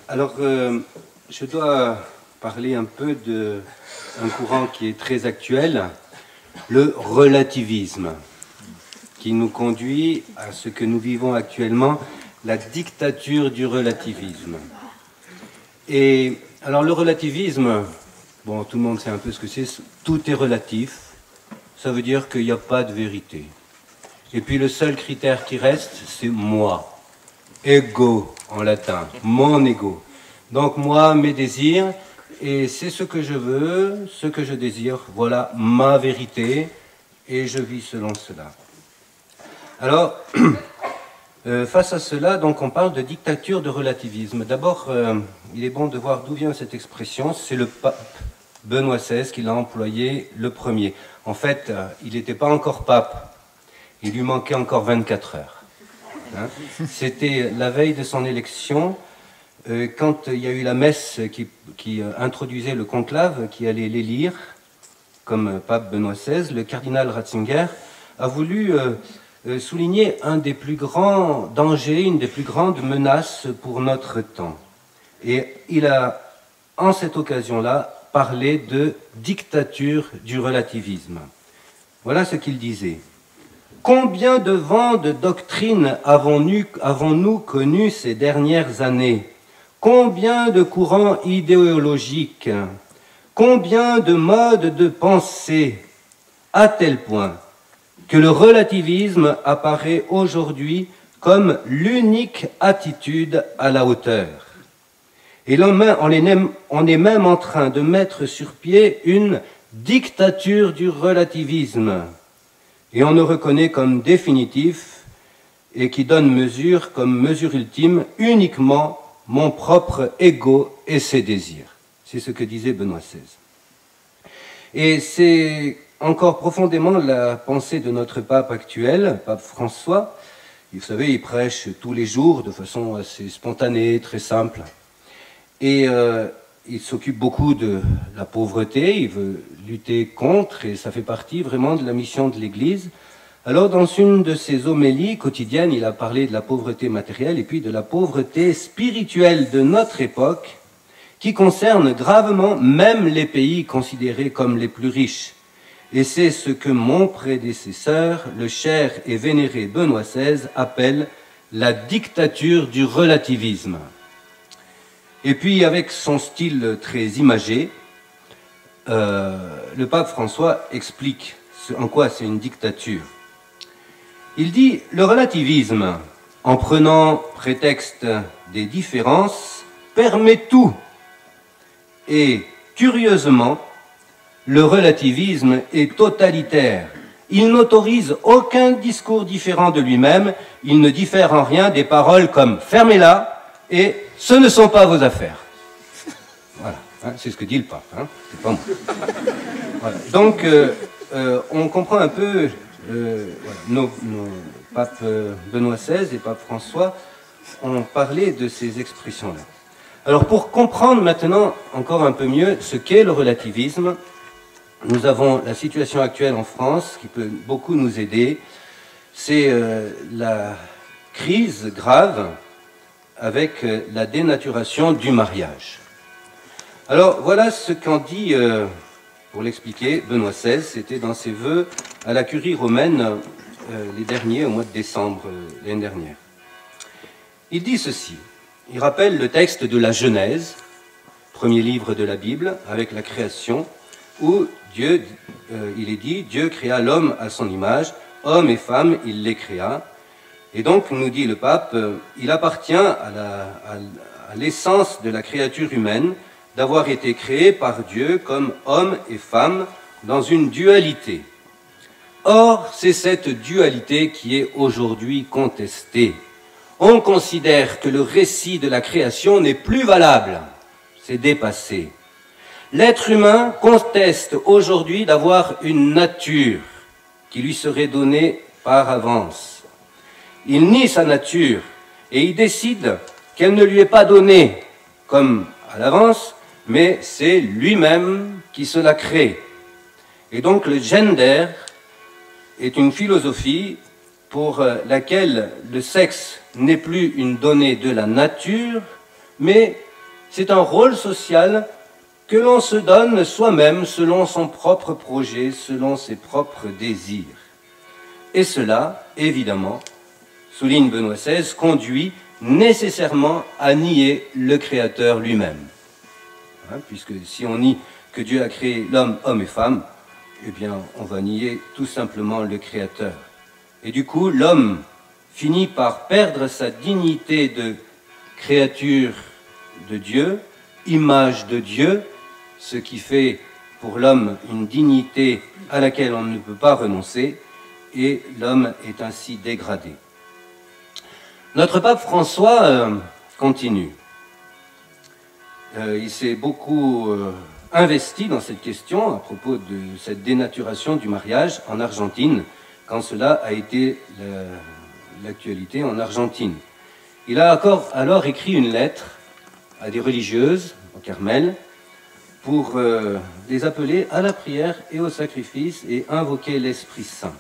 Alors, je dois parler un peu d'un courant qui est très actuel, le relativisme, qui nous conduit à ce que nous vivons actuellement, la dictature du relativisme. Et alors le relativisme, bon, tout le monde sait un peu ce que c'est, tout est relatif, ça veut dire qu'il n'y a pas de vérité. Et puis le seul critère qui reste, c'est moi, ego en latin, mon ego. Donc moi, mes désirs, et c'est ce que je veux, ce que je désire, voilà ma vérité, et je vis selon cela. Alors, face à cela, donc on parle de dictature de relativisme. D'abord, il est bon de voir d'où vient cette expression. C'est le pape Benoît XVI qui l'a employé le premier. En fait, il n'était pas encore pape. Il lui manquait encore 24 heures. Hein. C'était la veille de son élection, quand il y a eu la messe qui introduisait le conclave, qui allait l'élire comme pape Benoît XVI. Le cardinal Ratzinger a voulu souligner un des plus grands dangers, une des plus grandes menaces pour notre temps. Et il a, en cette occasion-là, parlé de dictature du relativisme. Voilà ce qu'il disait. Combien de vents de doctrines avons-nous connus ces dernières années? Combien de courants idéologiques? Combien de modes de pensée? À tel point que le relativisme apparaît aujourd'hui comme l'unique attitude à la hauteur. Et on est même en train de mettre sur pied une dictature du relativisme. Et on le reconnaît comme définitif et qui donne comme mesure ultime, uniquement mon propre ego et ses désirs. C'est ce que disait Benoît XVI. Et c'est encore profondément la pensée de notre pape actuel, pape François. Vous savez, il prêche tous les jours de façon assez spontanée, très simple. Et il s'occupe beaucoup de la pauvreté, il veut lutter contre, et ça fait partie vraiment de la mission de l'Église. Alors, dans une de ses homélies quotidiennes, il a parlé de la pauvreté matérielle et puis de la pauvreté spirituelle de notre époque, qui concerne gravement même les pays considérés comme les plus riches. Et c'est ce que mon prédécesseur, le cher et vénéré Benoît XVI, appelle la dictature du relativisme. Et puis, avec son style très imagé, le pape François explique en quoi c'est une dictature. Il dit « Le relativisme, en prenant prétexte des différences, permet tout. Et, curieusement, le relativisme est totalitaire. Il n'autorise aucun discours différent de lui-même. Il ne diffère en rien des paroles comme « fermez-la » et « ce ne sont pas vos affaires ». Voilà, hein, c'est ce que dit le pape, hein, c'est pas moi. Voilà. Donc, on comprend un peu, nos papes Benoît XVI et pape François ont parlé de ces expressions-là. Alors, pour comprendre maintenant encore un peu mieux ce qu'est le relativisme, nous avons la situation actuelle en France qui peut beaucoup nous aider. C'est la crise grave avec la dénaturation du mariage. Alors voilà ce qu'en dit, pour l'expliquer, Benoît XVI, c'était dans ses vœux à la curie romaine les derniers, au mois de décembre l'année dernière. Il dit ceci, il rappelle le texte de la Genèse, premier livre de la Bible, avec la création, où Dieu, il est dit, Dieu créa l'homme à son image, homme et femme, il les créa. Et donc, nous dit le pape, il appartient à l'essence de la créature humaine d'avoir été créé par Dieu comme homme et femme dans une dualité. Or, c'est cette dualité qui est aujourd'hui contestée. On considère que le récit de la création n'est plus valable, c'est dépassé. L'être humain conteste aujourd'hui d'avoir une nature qui lui serait donnée par avance. Il nie sa nature et il décide qu'elle ne lui est pas donnée comme à l'avance, mais c'est lui-même qui se la crée. Et donc le gender est une philosophie pour laquelle le sexe n'est plus une donnée de la nature, mais C'est un rôle social que l'on se donne soi-même selon son propre projet, selon ses propres désirs. Et cela, évidemment, souligne Benoît XVI, conduit nécessairement à nier le Créateur lui-même. Puisque si on nie que Dieu a créé l'homme, homme et femme, eh bien, on va nier tout simplement le Créateur. Et du coup, l'homme finit par perdre sa dignité de créature de Dieu, image de Dieu, ce qui fait pour l'homme une dignité à laquelle on ne peut pas renoncer, et l'homme est ainsi dégradé. Notre pape François continue. Il s'est beaucoup investi dans cette question à propos de cette dénaturation du mariage en Argentine, quand cela a été l'actualité en Argentine. Il a alors écrit une lettre à des religieuses au Carmel pour les appeler à la prière et au sacrifice et invoquer l'Esprit Saint.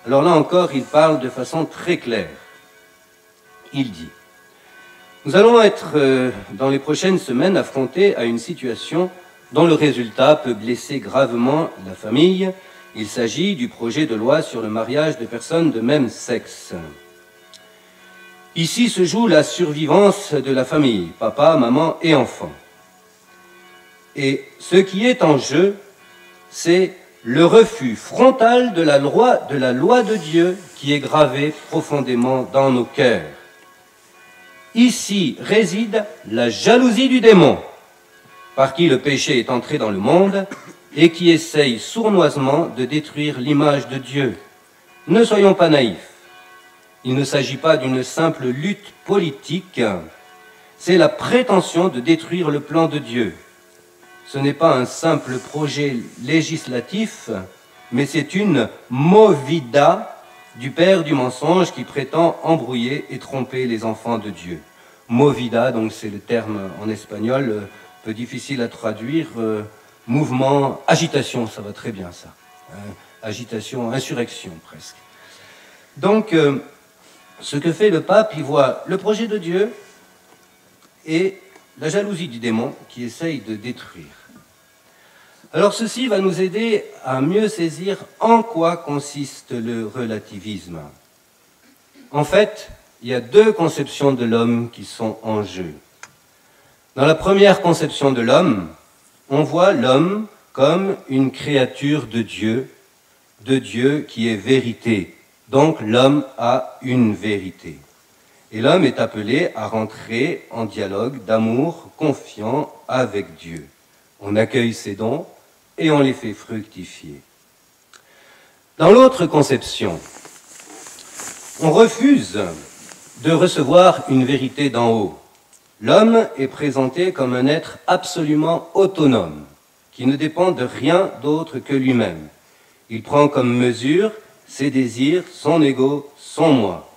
Alors là encore, il parle de façon très claire. Il dit: nous allons être dans les prochaines semaines affrontés à une situation dont le résultat peut blesser gravement la famille. Il s'agit du projet de loi sur le mariage de personnes de même sexe. Ici se joue la survivance de la famille, papa, maman et enfants. Et ce qui est en jeu, c'est le refus frontal de la loi de Dieu qui est gravée profondément dans nos cœurs. Ici réside la jalousie du démon, par qui le péché est entré dans le monde et qui essaye sournoisement de détruire l'image de Dieu. Ne soyons pas naïfs. Il ne s'agit pas d'une simple lutte politique, c'est la prétention de détruire le plan de Dieu. Ce n'est pas un simple projet législatif, mais c'est une movida du père du mensonge qui prétend embrouiller et tromper les enfants de Dieu. Movida, donc c'est le terme en espagnol, peu difficile à traduire, mouvement, agitation, ça va très bien ça. Agitation, insurrection presque. Donc, ce que fait le pape, il voit le projet de Dieu et la jalousie du démon qui essaye de détruire. Alors ceci va nous aider à mieux saisir en quoi consiste le relativisme. En fait, il y a deux conceptions de l'homme qui sont en jeu. Dans la première conception de l'homme, on voit l'homme comme une créature de Dieu qui est vérité. Donc l'homme a une vérité. Et l'homme est appelé à rentrer en dialogue d'amour confiant avec Dieu. On accueille ses dons et on les fait fructifier. Dans l'autre conception, on refuse de recevoir une vérité d'en haut. L'homme est présenté comme un être absolument autonome, qui ne dépend de rien d'autre que lui-même. Il prend comme mesure ses désirs, son ego, son moi.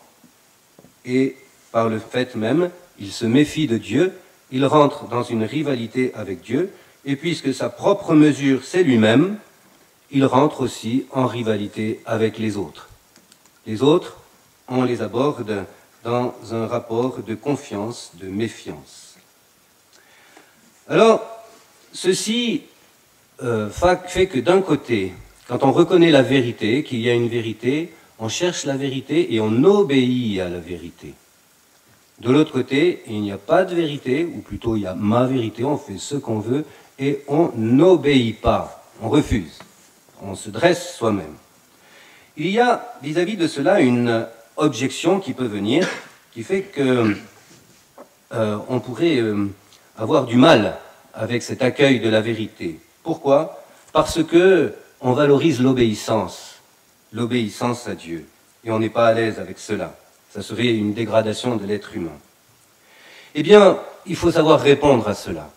Et par le fait même, il se méfie de Dieu, il rentre dans une rivalité avec Dieu, et puisque sa propre mesure, c'est lui-même, il rentre aussi en rivalité avec les autres. Les autres, on les aborde dans un rapport de confiance, de méfiance. Alors, ceci fait que d'un côté, quand on reconnaît la vérité, qu'il y a une vérité, on cherche la vérité et on obéit à la vérité. De l'autre côté, il n'y a pas de vérité, ou plutôt il y a ma vérité, on fait ce qu'on veut et on n'obéit pas, on refuse, on se dresse soi-même. Il y a vis-à-vis de cela une objection qui peut venir, qui fait que on pourrait avoir du mal avec cet accueil de la vérité. Pourquoi? Parce que on valorise l'obéissance à Dieu, et on n'est pas à l'aise avec cela. Ça serait une dégradation de l'être humain. Eh bien, il faut savoir répondre à cela.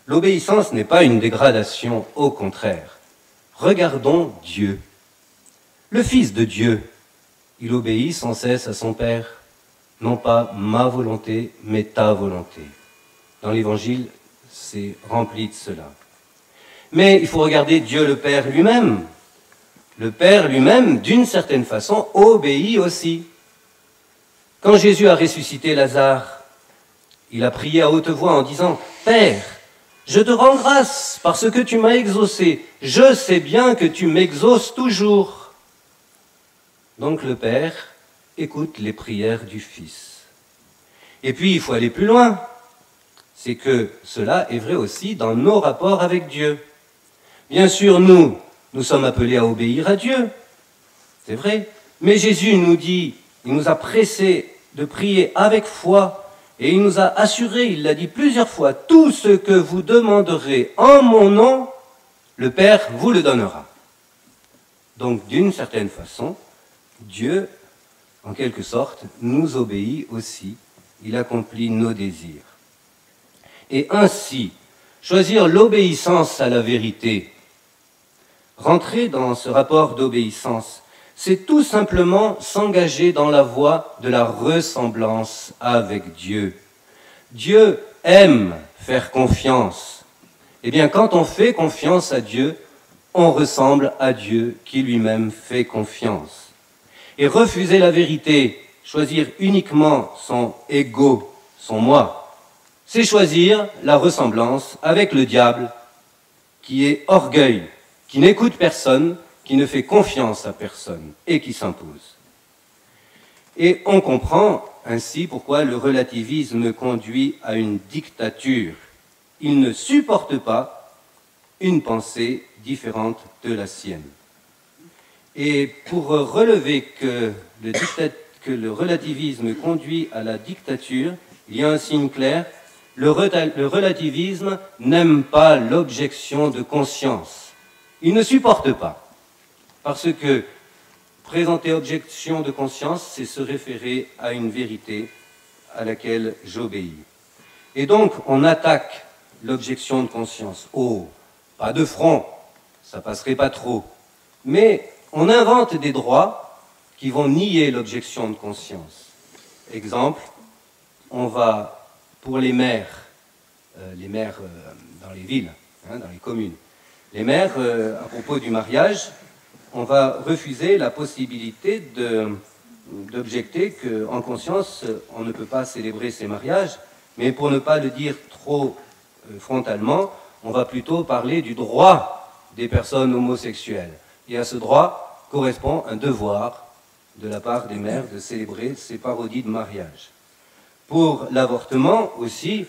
L'obéissance n'est pas une dégradation, au contraire. Regardons Dieu. Le Fils de Dieu, il obéit sans cesse à son Père. Non pas ma volonté, mais ta volonté. Dans l'Évangile, c'est rempli de cela. Mais il faut regarder Dieu le Père lui-même. Le Père lui-même, d'une certaine façon, obéit aussi. Quand Jésus a ressuscité Lazare, Il a prié à haute voix en disant « Père, je te rends grâce parce que tu m'as exaucé. Je sais bien que tu m'exauces toujours. » Donc le Père écoute les prières du Fils. Et puis il faut aller plus loin. C'est que cela est vrai aussi dans nos rapports avec Dieu. Bien sûr, nous sommes appelés à obéir à Dieu. C'est vrai. Mais Jésus nous dit, il nous a pressés de prier avec foi et il nous a assuré, il l'a dit plusieurs fois, tout ce que vous demanderez en mon nom, le Père vous le donnera. Donc, d'une certaine façon, Dieu, en quelque sorte, nous obéit aussi. Il accomplit nos désirs. Et ainsi, choisir l'obéissance à la vérité, rentrer dans ce rapport d'obéissance, c'est tout simplement s'engager dans la voie de la ressemblance avec Dieu. Dieu aime faire confiance. Eh bien, quand on fait confiance à Dieu, on ressemble à Dieu qui lui-même fait confiance. Et refuser la vérité, choisir uniquement son ego, son moi, c'est choisir la ressemblance avec le diable qui est orgueil, qui n'écoute personne, qui ne fait confiance à personne et qui s'impose. Et on comprend ainsi pourquoi le relativisme conduit à une dictature. Il ne supporte pas une pensée différente de la sienne. Et pour relever que le relativisme conduit à la dictature, il y a un signe clair, le relativisme n'aime pas l'objection de conscience. Il ne supporte pas. Parce que présenter objection de conscience, c'est se référer à une vérité à laquelle j'obéis. Et donc, on attaque l'objection de conscience. Oh, pas de front, ça passerait pas trop. Mais on invente des droits qui vont nier l'objection de conscience. Exemple, on va, pour les maires dans les villes, dans les communes, les maires, à propos du mariage, on va refuser la possibilité d'objecter qu'en conscience, on ne peut pas célébrer ces mariages, mais pour ne pas le dire trop frontalement, on va plutôt parler du droit des personnes homosexuelles. Et à ce droit correspond un devoir de la part des maires de célébrer ces parodies de mariage. Pour l'avortement aussi,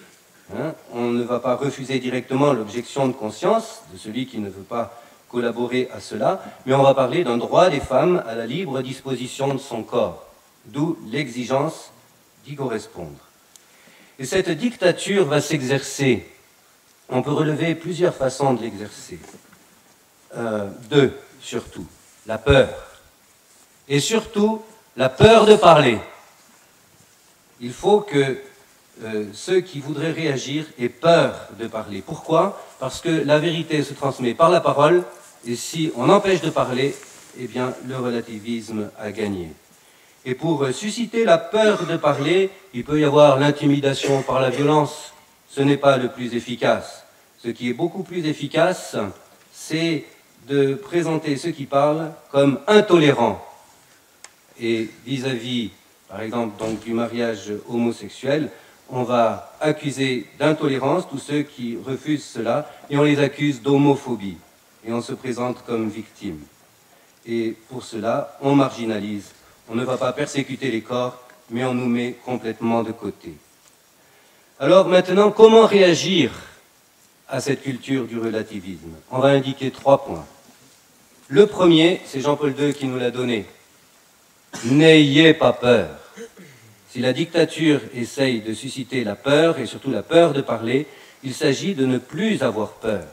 on ne va pas refuser directement l'objection de conscience de celui qui ne veut pas collaborer à cela, mais on va parler d'un droit des femmes à la libre disposition de son corps, d'où l'exigence d'y correspondre. Et cette dictature va s'exercer. On peut relever plusieurs façons de l'exercer. Deux, surtout. La peur. Et surtout, la peur de parler. Il faut que ceux qui voudraient réagir aient peur de parler. Pourquoi? Parce que la vérité se transmet par la parole, et si on empêche de parler, eh bien, le relativisme a gagné. Et pour susciter la peur de parler, il peut y avoir l'intimidation par la violence. Ce n'est pas le plus efficace. Ce qui est beaucoup plus efficace, c'est de présenter ceux qui parlent comme intolérants. Et vis-à-vis, par exemple, donc, du mariage homosexuel, on va accuser d'intolérance tous ceux qui refusent cela, et on les accuse d'homophobie. Et on se présente comme victime. Et pour cela, on marginalise. On ne va pas persécuter les corps, mais on nous met complètement de côté. Alors maintenant, comment réagir à cette culture du relativisme? On va indiquer 3 points. Le premier, c'est Jean-Paul II qui nous l'a donné. N'ayez pas peur. Si la dictature essaye de susciter la peur, et surtout la peur de parler, il s'agit de ne plus avoir peur.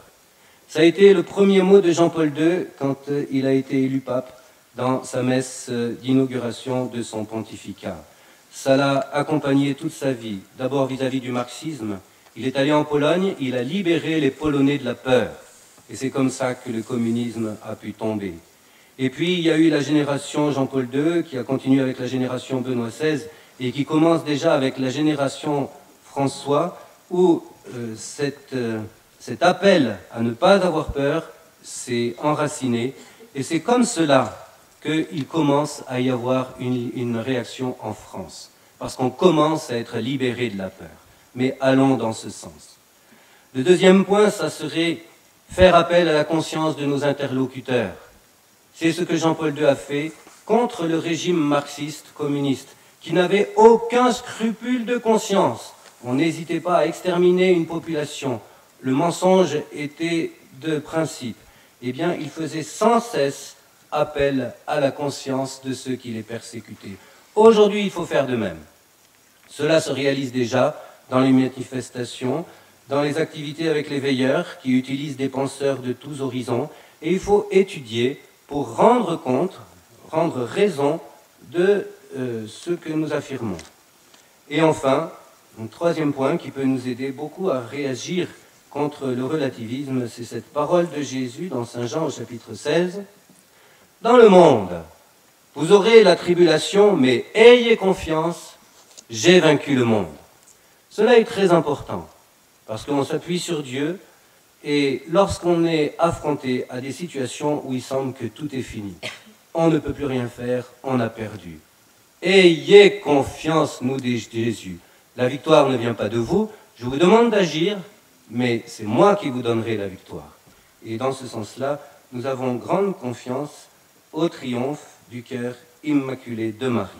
Ça a été le premier mot de Jean-Paul II quand il a été élu pape dans sa messe d'inauguration de son pontificat. Ça l'a accompagné toute sa vie, d'abord vis-à-vis du marxisme. Il est allé en Pologne, il a libéré les Polonais de la peur. Et c'est comme ça que le communisme a pu tomber. Et puis il y a eu la génération Jean-Paul II qui a continué avec la génération Benoît XVI et qui commence déjà avec la génération François où cet appel à ne pas avoir peur s'est enraciné. Et c'est comme cela qu'il commence à y avoir une réaction en France. Parce qu'on commence à être libéré de la peur. mais allons dans ce sens. Le deuxième point, ça serait faire appel à la conscience de nos interlocuteurs. C'est ce que Jean-Paul II a fait contre le régime marxiste communiste, qui n'avait aucun scrupule de conscience. On n'hésitait pas à exterminer une population. Le mensonge était de principe. Eh bien, il faisait sans cesse appel à la conscience de ceux qui les persécutaient. Aujourd'hui, il faut faire de même. Cela se réalise déjà dans les manifestations, dans les activités avec les veilleurs qui utilisent des penseurs de tous horizons. Et il faut étudier pour rendre compte, rendre raison de ce que nous affirmons. Et enfin, un troisième point qui peut nous aider beaucoup à réagir contre le relativisme, c'est cette parole de Jésus dans Saint Jean au chapitre 16. « Dans le monde, vous aurez la tribulation, mais ayez confiance, j'ai vaincu le monde. » Cela est très important, parce qu'on s'appuie sur Dieu, et lorsqu'on est affronté à des situations où il semble que tout est fini, on ne peut plus rien faire, on a perdu. Ayez confiance, nous dit Jésus. La victoire ne vient pas de vous, je vous demande d'agir, mais c'est moi qui vous donnerai la victoire. Et dans ce sens-là, nous avons grande confiance au triomphe du cœur immaculé de Marie.